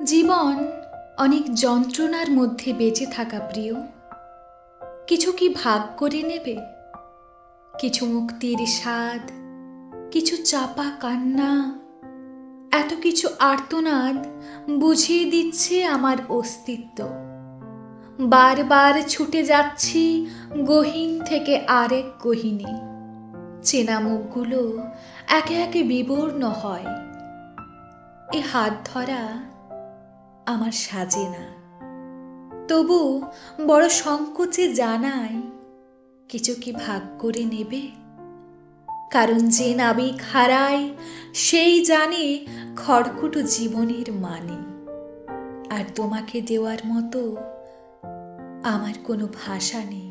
জীবন অনেক যন্ত্রণার মধ্যে বেঁচে থাকা প্রিয়। কিছু কি ভাগ করে নেবে? কিছু মুক্তির স্বাদ, কিছু চাপা কান্না, এত কিছু আর্তনাদ বুঝিয়ে দিচ্ছে আমার অস্তিত্ব। বারবার ছুটে যাচ্ছি গহীন থেকে আরেক গহীনে। চেনা মুখগুলো একে একে বিবর্ণ হয়। এ হাত ধরা আমার সাজে না, তবু বড় সংকোচে জানাই, কিছু কি ভাগ করে নেবে? কারণ যে নাবিক হারায় সেই জানে খড়কুটো জীবনের মানে। আর তোমাকে দেওয়ার মতো আমার কোনো ভাষা নেই।